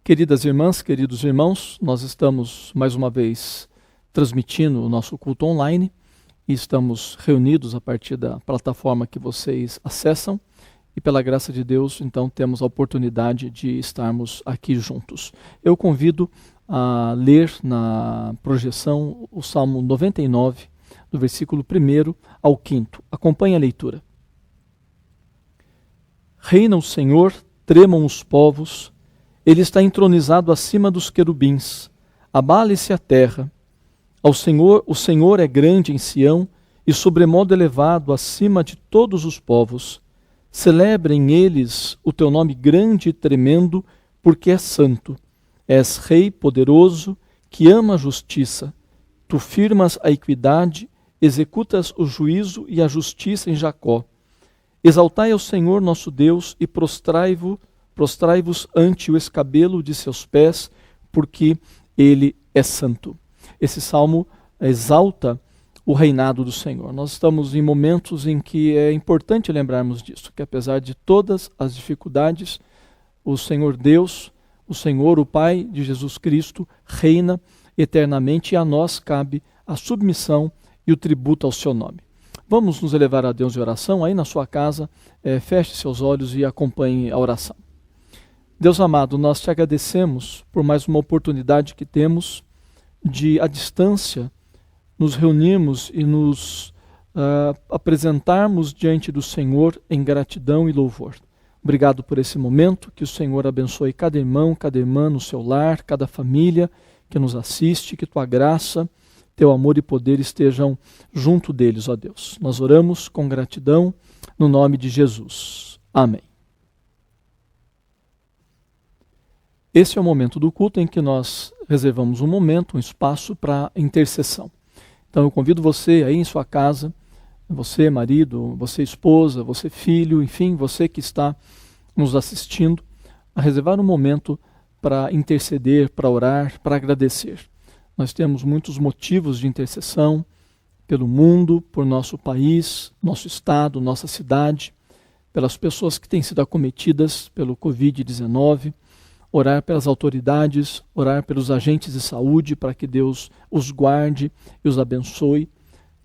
Queridas irmãs, queridos irmãos, nós estamos mais uma vez transmitindo o nosso culto online e estamos reunidos a partir da plataforma que vocês acessam e pela graça de Deus, então temos a oportunidade de estarmos aqui juntos. Eu convido a ler na projeção o Salmo 99, do versículo 1 ao 5º. Acompanhe a leitura. Reina o Senhor, tremam os povos, Ele está entronizado acima dos querubins, abale-se a terra. O Senhor é grande em Sião e sobremodo elevado acima de todos os povos. Celebrem eles o teu nome grande e tremendo, porque é santo. És Rei poderoso, que ama a justiça. Tu firmas a equidade, executas o juízo e a justiça em Jacó. Exaltai ao Senhor nosso Deus e prostrai-vos ante o escabelo de seus pés, porque Ele é santo. Esse salmo exalta o reinado do Senhor. Nós estamos em momentos em que é importante lembrarmos disso, que apesar de todas as dificuldades, o Senhor Deus, o Senhor, o Pai de Jesus Cristo, reina eternamente e a nós cabe a submissão e o tributo ao seu nome. Vamos nos elevar a Deus em oração. Aí na sua casa, feche seus olhos e acompanhe a oração. Deus amado, nós te agradecemos por mais uma oportunidade que temos de, à distância, nos reunirmos e nos apresentarmos diante do Senhor em gratidão e louvor. Obrigado por esse momento, que o Senhor abençoe cada irmão, cada irmã no seu lar, cada família que nos assiste, que tua graça, teu amor e poder estejam junto deles, ó Deus. Nós oramos com gratidão no nome de Jesus. Amém. Esse é o momento do culto em que nós reservamos um momento, um espaço para intercessão. Então eu convido você aí em sua casa, você marido, você esposa, você filho, enfim, você que está nos assistindo, a reservar um momento para interceder, para orar, para agradecer. Nós temos muitos motivos de intercessão pelo mundo, por nosso país, nosso estado, nossa cidade, pelas pessoas que têm sido acometidas pelo Covid-19, orar pelas autoridades, orar pelos agentes de saúde para que Deus os guarde e os abençoe.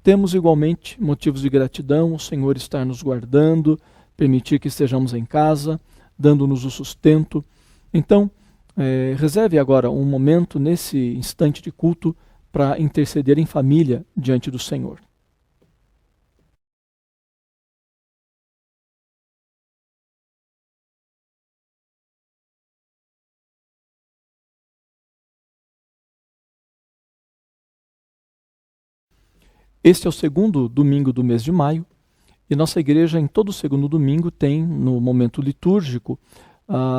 Temos igualmente motivos de gratidão, o Senhor estar nos guardando, permitir que estejamos em casa, dando-nos o sustento. Então, reserve agora um momento nesse instante de culto para interceder em família diante do Senhor. Este é o segundo domingo do mês de maio e nossa igreja em todo segundo domingo tem, no momento litúrgico,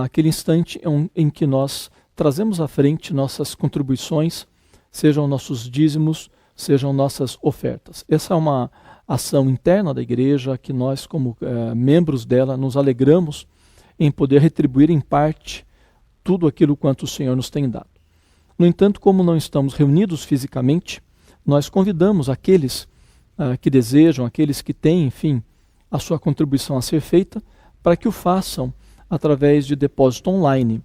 aquele instante em que nós trazemos à frente nossas contribuições, sejam nossos dízimos, sejam nossas ofertas. Essa é uma ação interna da igreja que nós, como membros dela, nos alegramos em poder retribuir em parte tudo aquilo quanto o Senhor nos tem dado. No entanto, como não estamos reunidos fisicamente, nós convidamos aqueles que desejam, aqueles que têm, enfim, a sua contribuição a ser feita, para que o façam através de depósito online.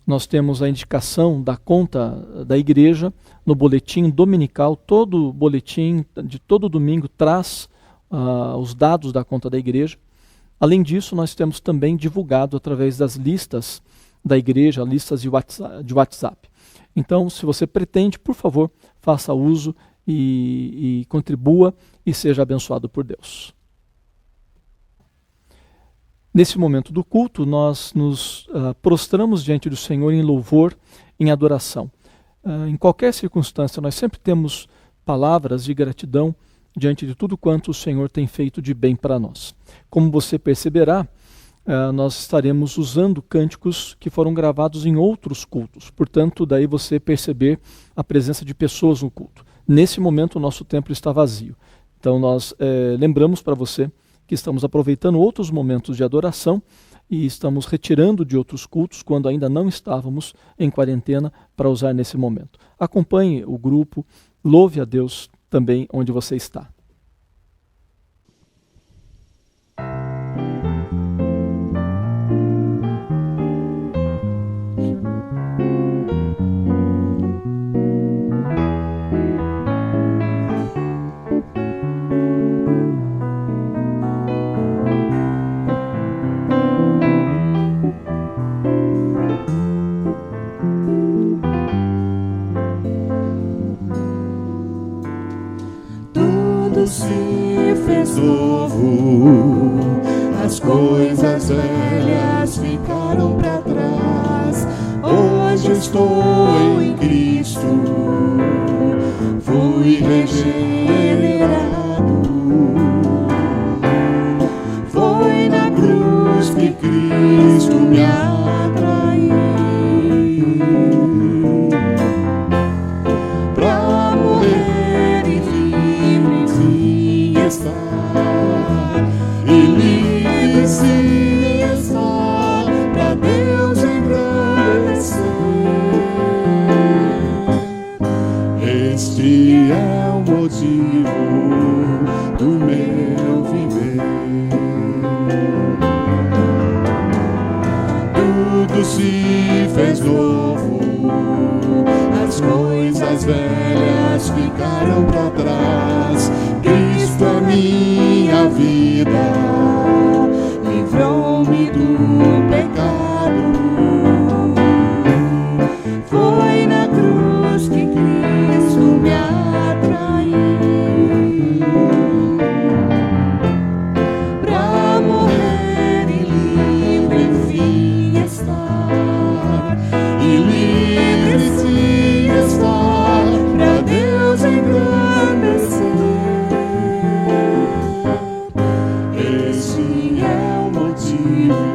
Nós temos a indicação da conta da igreja no boletim dominical. Todo boletim de todo domingo traz os dados da conta da igreja. Além disso, nós temos também divulgado através das listas da igreja, listas de WhatsApp. Então, se você pretende, por favor, faça uso e contribua e seja abençoado por Deus. Nesse momento do culto, nós nos prostramos diante do Senhor em louvor, em adoração. Em qualquer circunstância, nós sempre temos palavras de gratidão diante de tudo quanto o Senhor tem feito de bem para nós. Como você perceberá, nós estaremos usando cânticos que foram gravados em outros cultos. Portanto, daí você perceber a presença de pessoas no culto. Nesse momento, o nosso templo está vazio. Então, nós lembramos para você que estamos aproveitando outros momentos de adoração e estamos retirando de outros cultos, quando ainda não estávamos em quarentena, para usar nesse momento. Acompanhe o grupo, louve a Deus também onde você está. coisas velhas ficaram para trás. Hoje estou em Cristo, fui regenerado. Foi na cruz que Cristo me atraiu, pra morrer e livre sim estar, e livre sim estar, pra Deus engrandecer. Este é o motivo do meu viver. Tudo se fez novo, as coisas velhas ficaram para trás. Cristo é minha vida, livrou-me do pecado. Foi na cruz que Cristo me atraiu, pra morrer e livre enfim estar, e livre sim estar, pra Deus engrandecer. Esse é o motivo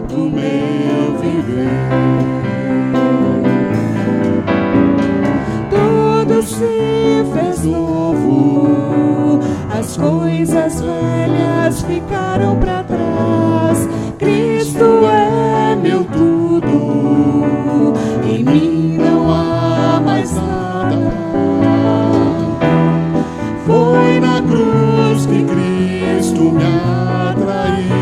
do meu viver. Tudo se fez novo, as coisas velhas ficaram para trás. Cristo é meu tudo, em mim não há mais nada. Foi na cruz que Cristo me atraiu,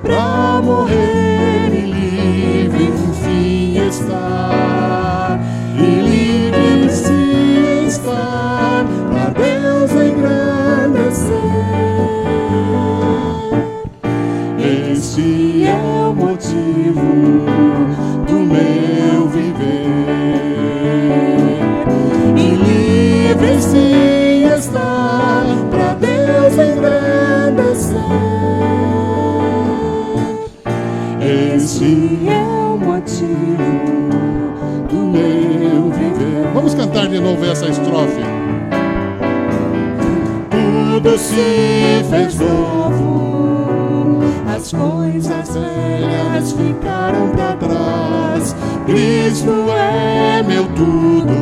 pra morrer e livre enfim estar, e livre sim estar, pra Deus engrandecer. Este é o motivo do meu viver, e livre sim estar, pra Deus engrandecer. Este é o motivo do meu viver. Vamos cantar de novo essa estrofe. Tudo se fez novo, as coisas velhas ficaram para trás. Cristo é meu tudo,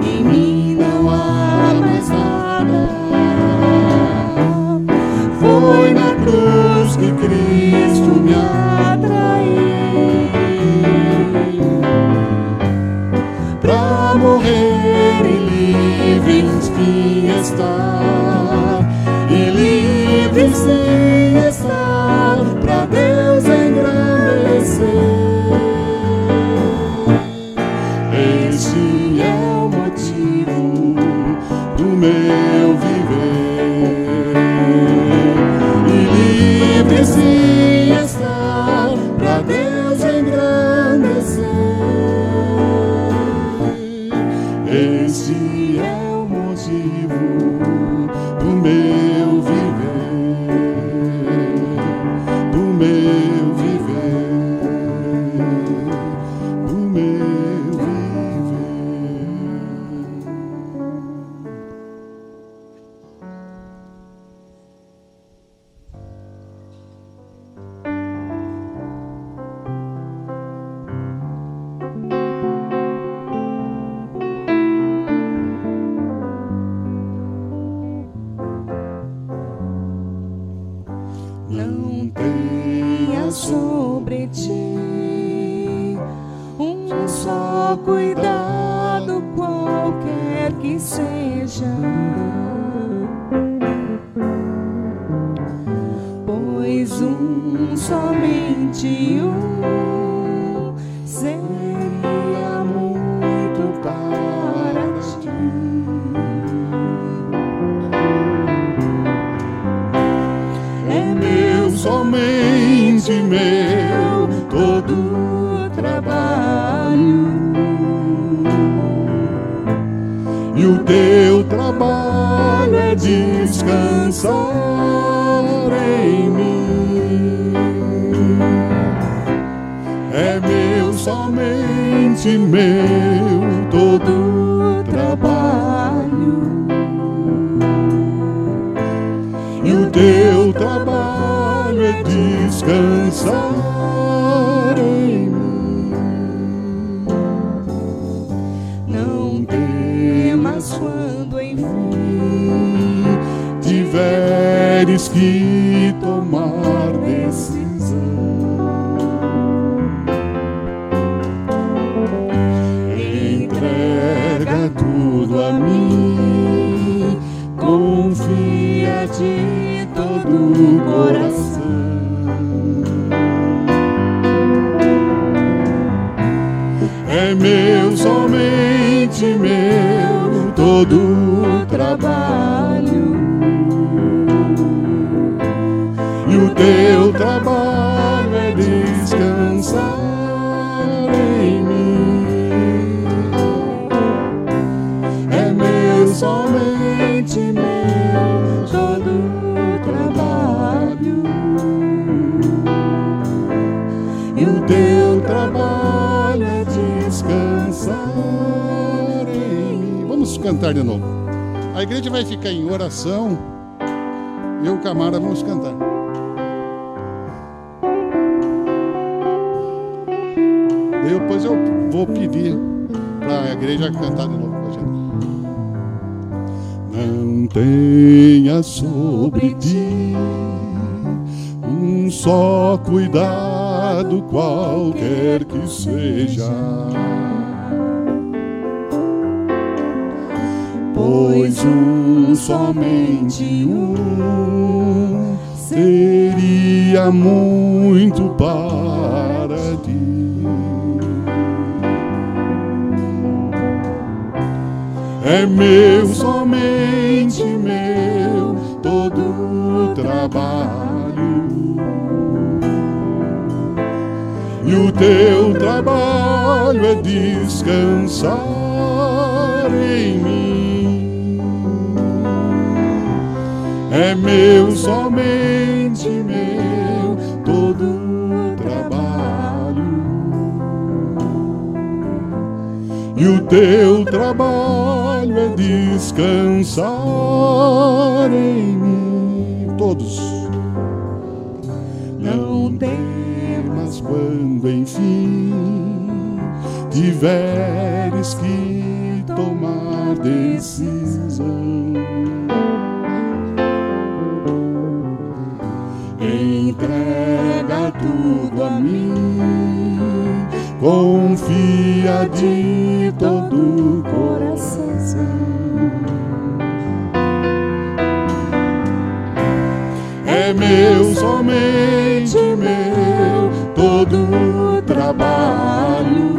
em mim não há mais nada. Foi na cruz que Cristo me atraiu, pra morrer e livre enfim estar, e livre sim estar, pra Deus engrandecer. Este é o motivo do meu viver, e livre sim estar, pra Deus engrandecer. Este é o motivo do meu viver, do meu viver, do meu viver. Não tenha sobre ti um só cuidado, qualquer que seja, pois somente seria muito para ti. Somente meu todo trabalho, e o teu trabalho é é descansar em mim. É meu, somente meu, todo trabalho. E o teu trabalho é descansar em mim. Não temas quando enfim Tiveres que tomar decisão. Entrega tudo a mim, confia de todo o coração. É meu, somente meu, todo o trabalho. E o teu trabalho é descansar em mim. É meu, somente meu, todo o trabalho. E o teu trabalho é descansar em mim. Vamos cantar de novo. A igreja vai ficar em oração. Eu e o Camara vamos cantar. Depois eu vou pedir para a igreja cantar de novo com a gente. Não tenha sobre ti um só cuidado, qualquer que seja, pois somente um seria muito para ti. É meu, somente meu, todo o trabalho. E o teu trabalho é descansar em mim. É meu, somente meu, todo o trabalho. E o teu trabalho é descansar em mim. Todos. Não temas quando enfim tiveres que tomar decisão. Entrega tudo a mim, confia de todo o coração. É meu, somente meu, todo o trabalho.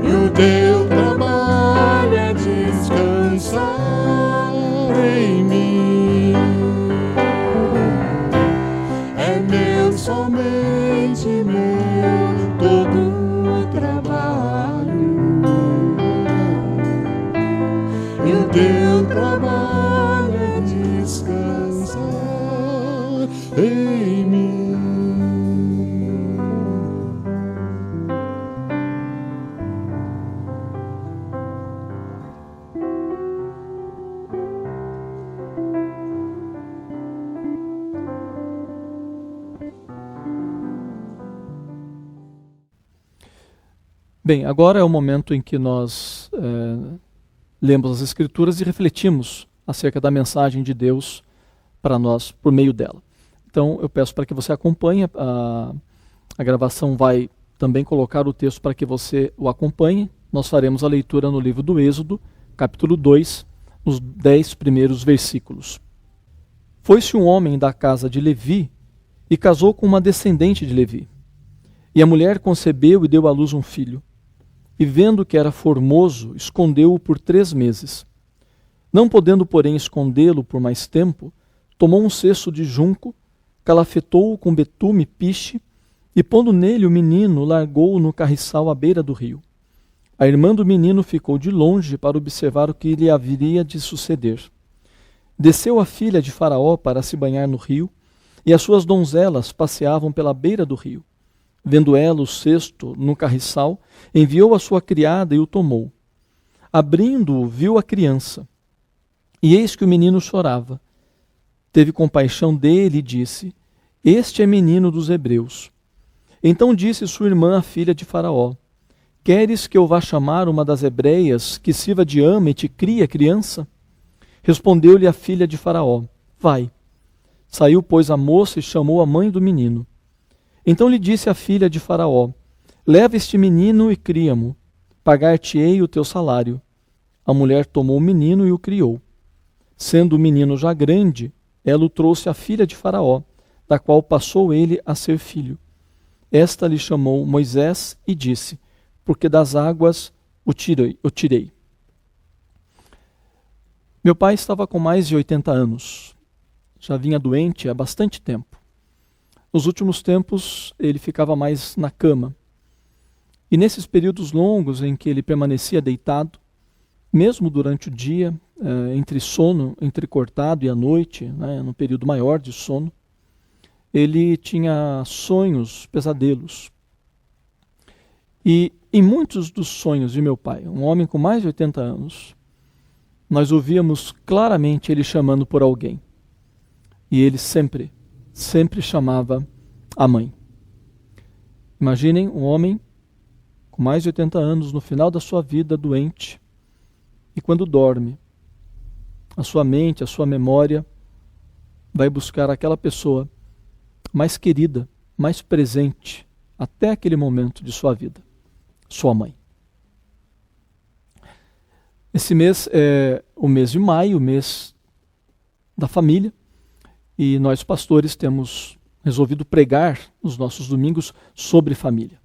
E o teu trabalho é descansar em mim. É meu, somente meu, todo o trabalho. E o teu trabalho é descansar em mim. Bem, agora é o momento em que nós lemos as Escrituras e refletimos acerca da mensagem de Deus para nós por meio dela. Então eu peço para que você acompanhe, a gravação vai também colocar o texto para que você o acompanhe. Nós faremos a leitura no livro do Êxodo, capítulo 2, os 10 primeiros versículos. Foi-se um homem da casa de Levi e casou com uma descendente de Levi. E a mulher concebeu e deu à luz um filho. E vendo que era formoso, escondeu-o por 3 meses. Não podendo, porém, escondê-lo por mais tempo, tomou um cesto de junco, calafetou-o com betume e piche, e pondo nele o menino, largou-o no carriçal à beira do rio. A irmã do menino ficou de longe para observar o que lhe haveria de suceder. Desceu a filha de Faraó para se banhar no rio, e as suas donzelas passeavam pela beira do rio. Vendo ela o cesto no carriçal, enviou a sua criada e o tomou. Abrindo-o, viu a criança. E eis que o menino chorava. Teve compaixão dele e disse: Este é menino dos hebreus. Então disse sua irmã, a filha de Faraó: Queres que eu vá chamar uma das hebreias que sirva de ama e te crie a criança? Respondeu-lhe a filha de Faraó: Vai. Saiu, pois, a moça e chamou a mãe do menino. Então lhe disse a filha de Faraó: Leva este menino e cria-mo. Pagar-te-ei o teu salário. A mulher tomou o menino e o criou. Sendo o menino já grande, ela o trouxe à filha de Faraó, da qual passou ele a ser filho. Esta lhe chamou Moisés e disse: Porque das águas o tirei. Meu pai estava com mais de 80 anos. Já vinha doente há bastante tempo. Nos últimos tempos, ele ficava mais na cama. E nesses períodos longos em que ele permanecia deitado, mesmo durante o dia, entre sono entrecortado e a noite, no período maior de sono, ele tinha sonhos, pesadelos. E em muitos dos sonhos de meu pai, um homem com mais de 80 anos, nós ouvíamos claramente ele chamando por alguém. E ele sempre chamava a mãe. Imaginem um homem com mais de 80 anos, no final da sua vida, doente, e quando dorme, a sua mente, a sua memória, vai buscar aquela pessoa mais querida, mais presente, até aquele momento de sua vida, sua mãe. Esse mês é o mês de maio, o mês da família, e nós pastores temos resolvido pregar nos nossos domingos sobre família.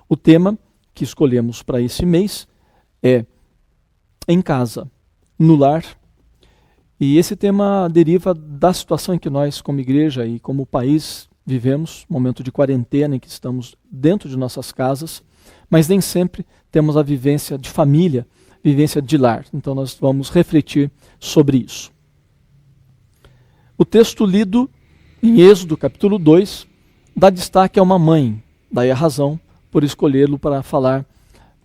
O tema que escolhemos para esse mês é em casa, no lar, e esse tema deriva da situação em que nós, como igreja e como país, vivemos, momento de quarentena em que estamos dentro de nossas casas, mas nem sempre temos a vivência de família, vivência de lar. Então nós vamos refletir sobre isso. O texto lido em Êxodo, capítulo 2, dá destaque a uma mãe, daí a razão por escolhê-lo para falar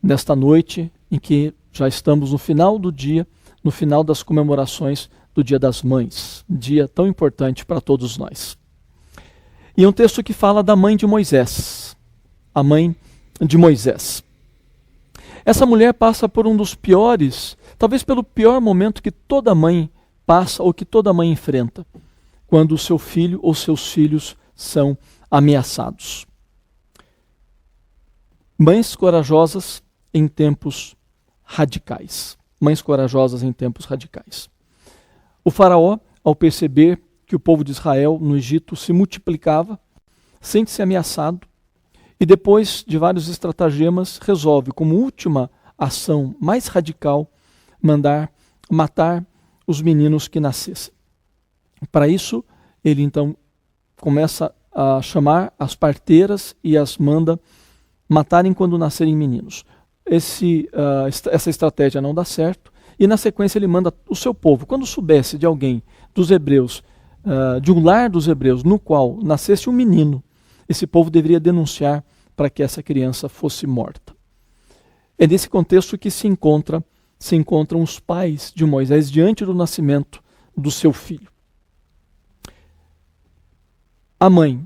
nesta noite em que já estamos no final do dia, no final das comemorações do Dia das Mães, dia tão importante para todos nós. E é um texto que fala da mãe de Moisés, a mãe de Moisés. Essa mulher passa por um dos piores, talvez pelo pior momento que toda mãe passa ou que toda mãe enfrenta, quando o seu filho ou seus filhos são ameaçados. Mães corajosas em tempos radicais. Mães corajosas em tempos radicais. O faraó, ao perceber que o povo de Israel no Egito se multiplicava, sente-se ameaçado e depois de vários estratagemas resolve, como última ação mais radical, mandar matar os meninos que nascessem. Para isso, ele então começa a chamar as parteiras e as manda matarem quando nascerem meninos. Essa estratégia não dá certo, e na sequência ele manda o seu povo, quando soubesse de alguém dos hebreus, de um lar dos hebreus, no qual nascesse um menino, esse povo deveria denunciar para que essa criança fosse morta. É nesse contexto que se encontram os pais de Moisés diante do nascimento do seu filho. A mãe,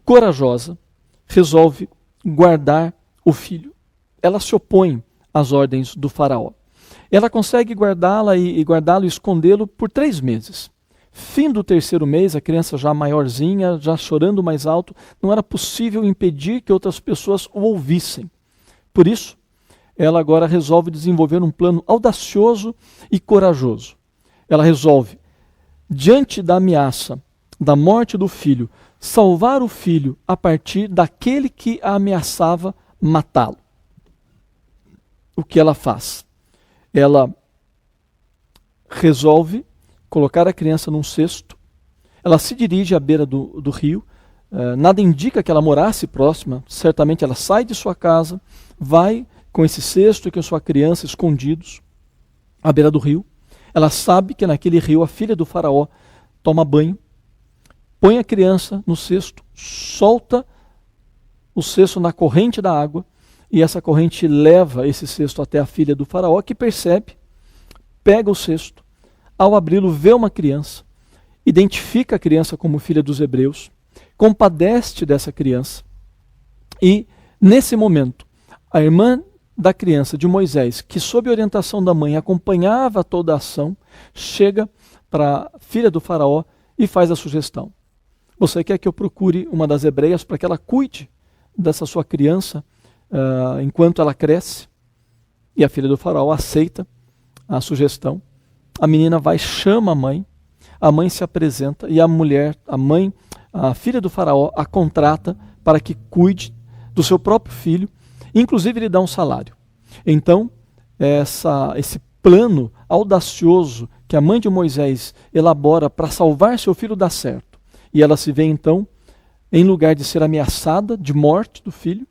corajosa, resolve guardar o filho. Ela se opõe às ordens do faraó. Ela consegue guardá-lo e escondê-lo por 3 meses. Fim do 3º mês, a criança já maiorzinha, já chorando mais alto, não era possível impedir que outras pessoas o ouvissem. Por isso, ela agora resolve desenvolver um plano audacioso e corajoso. Ela resolve, diante da ameaça da morte do filho, salvar o filho a partir daquele que a ameaçava matá-lo. O que ela faz? Ela resolve colocar a criança num cesto, ela se dirige à beira do rio, nada indica que ela morasse próxima, certamente ela sai de sua casa, vai com esse cesto e com sua criança escondidos à beira do rio. Ela sabe que naquele rio a filha do faraó toma banho, põe a criança no cesto, solta o cesto na corrente da água, e essa corrente leva esse cesto até a filha do faraó, que percebe, pega o cesto, ao abri-lo vê uma criança, identifica a criança como filha dos hebreus, compadece dessa criança, e nesse momento, a irmã da criança de Moisés, que sob orientação da mãe acompanhava toda a ação, chega para a filha do faraó e faz a sugestão: você quer que eu procure uma das hebreias para que ela cuide dessa sua criança enquanto ela cresce? E a filha do faraó aceita a sugestão. A menina vai, chama a mãe se apresenta e a filha do faraó a contrata para que cuide do seu próprio filho, inclusive lhe dá um salário. Então, esse plano audacioso que a mãe de Moisés elabora para salvar seu filho dá certo. E ela se vê então, em lugar de ser ameaçada de morte do filho,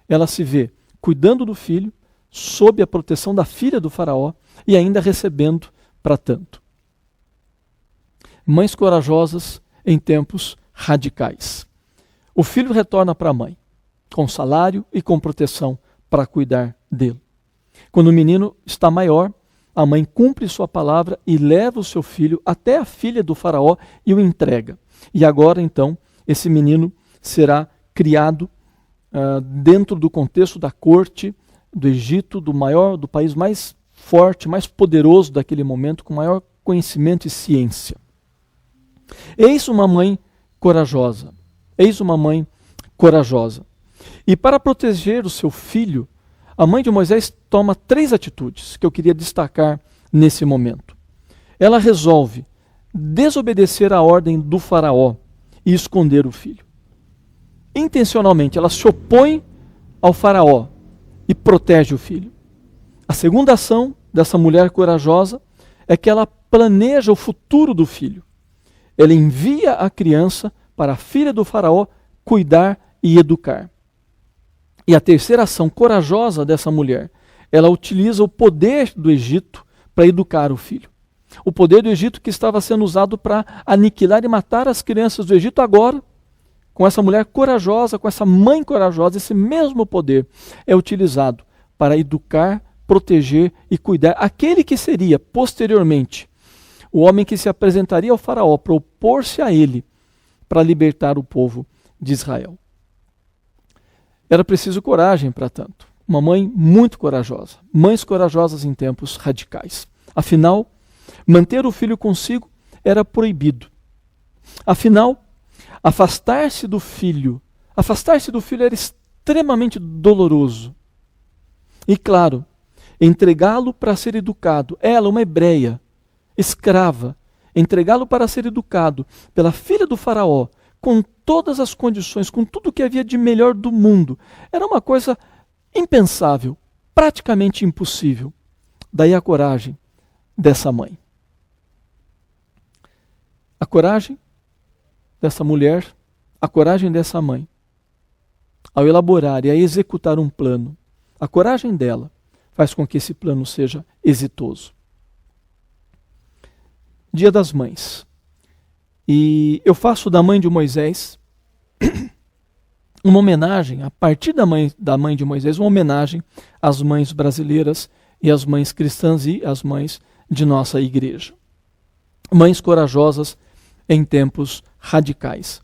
ela se vê cuidando do filho, sob a proteção da filha do faraó e ainda recebendo para tanto. Mães corajosas em tempos radicais. O filho retorna para a mãe, com salário e com proteção para cuidar dele. Quando o menino está maior, a mãe cumpre sua palavra e leva o seu filho até a filha do faraó e o entrega. E agora, então, esse menino será criado dentro do contexto da corte do Egito, do país mais forte, mais poderoso daquele momento, com maior conhecimento e ciência. Eis uma mãe corajosa. Eis uma mãe corajosa. E para proteger o seu filho, a mãe de Moisés toma 3 atitudes que eu queria destacar nesse momento. Ela resolve desobedecer à ordem do faraó e esconder o filho. Intencionalmente, ela se opõe ao faraó e protege o filho. A segunda ação dessa mulher corajosa é que ela planeja o futuro do filho. Ela envia a criança para a filha do faraó cuidar e educar. E a terceira ação corajosa dessa mulher, ela utiliza o poder do Egito para educar o filho. O poder do Egito que estava sendo usado para aniquilar e matar as crianças do Egito, agora, com essa mulher corajosa, com essa mãe corajosa, esse mesmo poder é utilizado para educar, proteger e cuidar aquele que seria, posteriormente, o homem que se apresentaria ao faraó para opor-se a ele, para libertar o povo de Israel. Era preciso coragem para tanto. Uma mãe muito corajosa. Mães corajosas em tempos radicais. Afinal, manter o filho consigo era proibido. Afinal, afastar-se do filho era extremamente doloroso. E claro, entregá-lo para ser educado, ela, uma hebreia, escrava, entregá-lo para ser educado pela filha do faraó, com todas as condições, com tudo que havia de melhor do mundo, era uma coisa impensável, praticamente impossível. Daí a coragem dessa mãe. A coragem dessa mulher, a coragem dessa mãe, ao elaborar e a executar um plano, a coragem dela faz com que esse plano seja exitoso. Dia das Mães. E eu faço da mãe de Moisés uma homenagem, a partir da mãe de Moisés, uma homenagem às mães brasileiras e às mães cristãs e às mães de nossa igreja. Mães corajosas em tempos radicais.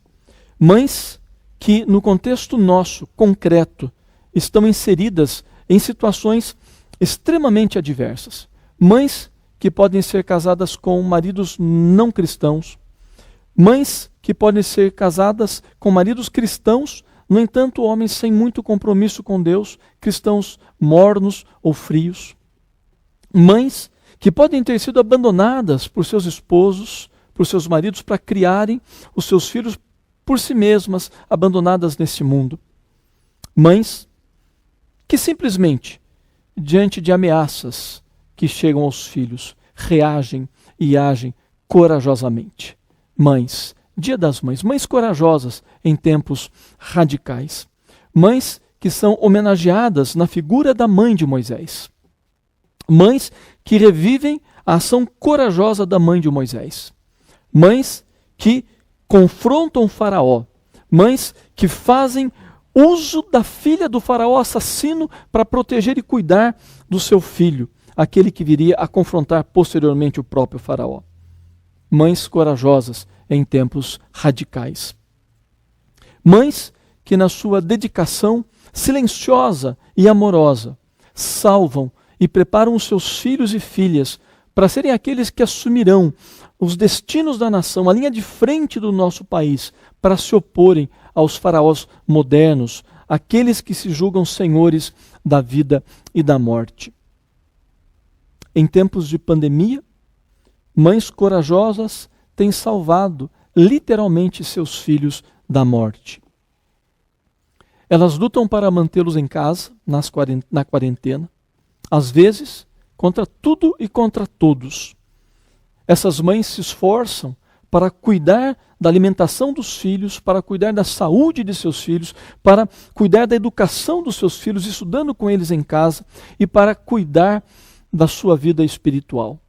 Mães que, no contexto nosso, concreto, estão inseridas em situações extremamente adversas. Mães que podem ser casadas com maridos não cristãos. Mães que podem ser casadas com maridos cristãos, no entanto, homens sem muito compromisso com Deus, cristãos mornos ou frios. Mães que podem ter sido abandonadas por seus esposos, por seus maridos, para criarem os seus filhos por si mesmas, abandonadas nesse mundo. Mães que simplesmente, diante de ameaças que chegam aos filhos, reagem e agem corajosamente. Mães, Dia das Mães, mães corajosas em tempos radicais. Mães que são homenageadas na figura da mãe de Moisés. Mães que revivem a ação corajosa da mãe de Moisés. Mães que confrontam o faraó. Mães que fazem uso da filha do faraó assassino para proteger e cuidar do seu filho, aquele que viria a confrontar posteriormente o próprio faraó. Mães corajosas em tempos radicais. Mães que na sua dedicação silenciosa e amorosa salvam e preparam os seus filhos e filhas para serem aqueles que assumirão os destinos da nação, a linha de frente do nosso país, para se oporem aos faraós modernos, aqueles que se julgam senhores da vida e da morte. Em tempos de pandemia, mães corajosas têm salvado literalmente seus filhos da morte. Elas lutam para mantê-los em casa, na quarentena, às vezes contra tudo e contra todos. Essas mães se esforçam para cuidar da alimentação dos filhos, para cuidar da saúde de seus filhos, para cuidar da educação dos seus filhos, estudando com eles em casa, e para cuidar da sua vida espiritual.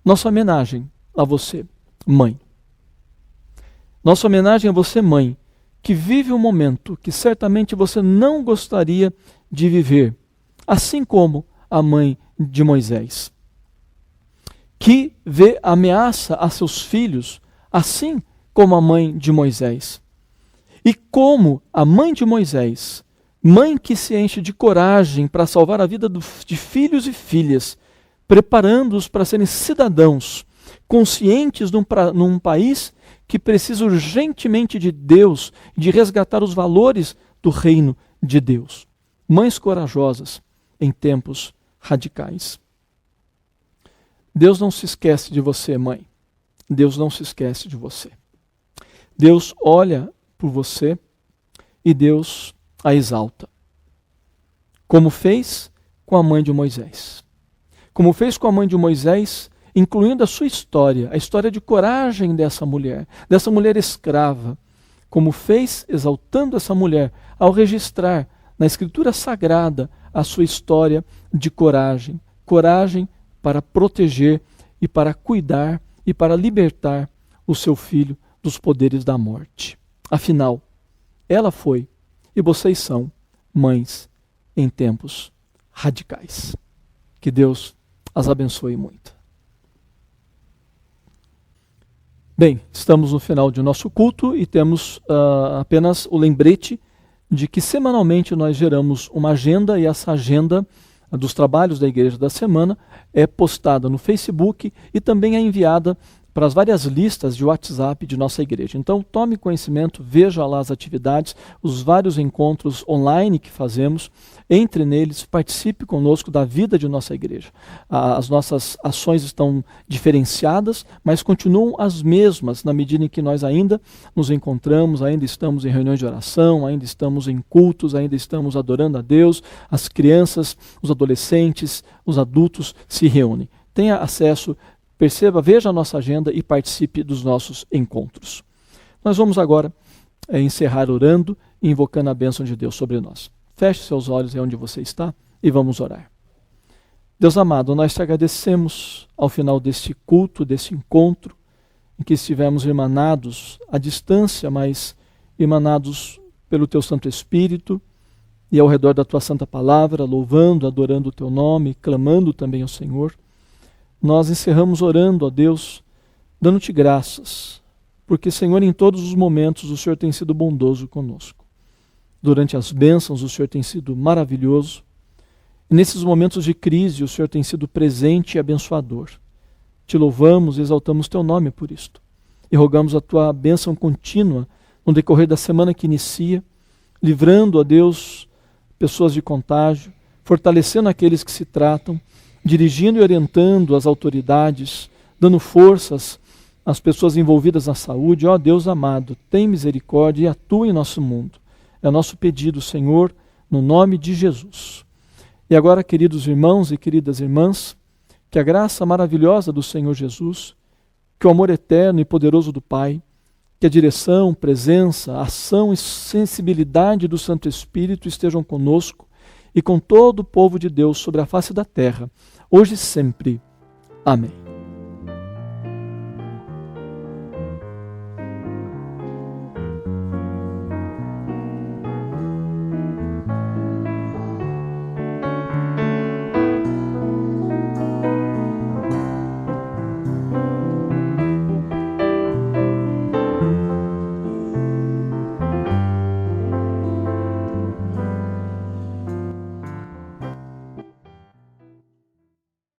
Nossa homenagem a você, mãe. Nossa homenagem a você, mãe, que vive um momento que certamente você não gostaria de viver, assim como a mãe de Moisés, que vê ameaça a seus filhos, assim como a mãe de Moisés. E como a mãe de Moisés, mãe que se enche de coragem para salvar a vida de filhos e filhas, preparando-os para serem cidadãos, conscientes num país que precisa urgentemente de Deus, de resgatar os valores do reino de Deus. Mães corajosas em tempos radicais. Deus não se esquece de você, mãe. Deus não se esquece de você. Deus olha por você e Deus a exalta. Como fez com a mãe de Moisés. Como fez com a mãe de Moisés, incluindo a sua história, a história de coragem dessa mulher escrava. Como fez exaltando essa mulher ao registrar na Escritura Sagrada a sua história de coragem. Coragem para proteger e para cuidar e para libertar o seu filho dos poderes da morte. Afinal, ela foi e vocês são mães em tempos radicais. Que Deus as abençoe muito. Bem, estamos no final de nosso culto e temos apenas o lembrete de que semanalmente nós geramos uma agenda, e essa agenda dos trabalhos da Igreja da Semana é postada no Facebook e também é enviada para as várias listas de WhatsApp de nossa igreja. Então tome conhecimento, veja lá as atividades, os vários encontros online que fazemos, entre neles, participe conosco da vida de nossa igreja. As nossas ações estão diferenciadas, mas continuam as mesmas na medida em que nós ainda nos encontramos, ainda estamos em reuniões de oração, ainda estamos em cultos, ainda estamos adorando a Deus, as crianças, os adolescentes, os adultos se reúnem. Tenha acesso. Perceba, veja a nossa agenda e participe dos nossos encontros. Nós vamos agora encerrar orando e invocando a bênção de Deus sobre nós. Feche seus olhos aí onde você está e vamos orar. Deus amado, nós te agradecemos ao final deste culto, deste encontro, em que estivemos emanados à distância, mas emanados pelo teu Santo Espírito e ao redor da tua santa palavra, louvando, adorando o teu nome, clamando também ao Senhor. Nós encerramos orando a Deus, dando-te graças, porque, Senhor, em todos os momentos o Senhor tem sido bondoso conosco. Durante as bênçãos o Senhor tem sido maravilhoso, e nesses momentos de crise o Senhor tem sido presente e abençoador. Te louvamos e exaltamos teu nome por isto, e rogamos a tua bênção contínua no decorrer da semana que inicia, livrando, a Deus, pessoas de contágio, fortalecendo aqueles que se tratam, dirigindo e orientando as autoridades, dando forças às pessoas envolvidas na saúde. Ó Deus amado, tem misericórdia e atua em nosso mundo. É o nosso pedido, Senhor, no nome de Jesus. E agora, queridos irmãos e queridas irmãs, que a graça maravilhosa do Senhor Jesus, que o amor eterno e poderoso do Pai, Que a direção, presença, ação e sensibilidade do Santo Espírito estejam conosco e com todo o povo de Deus sobre a face da terra, hoje e sempre. Amém.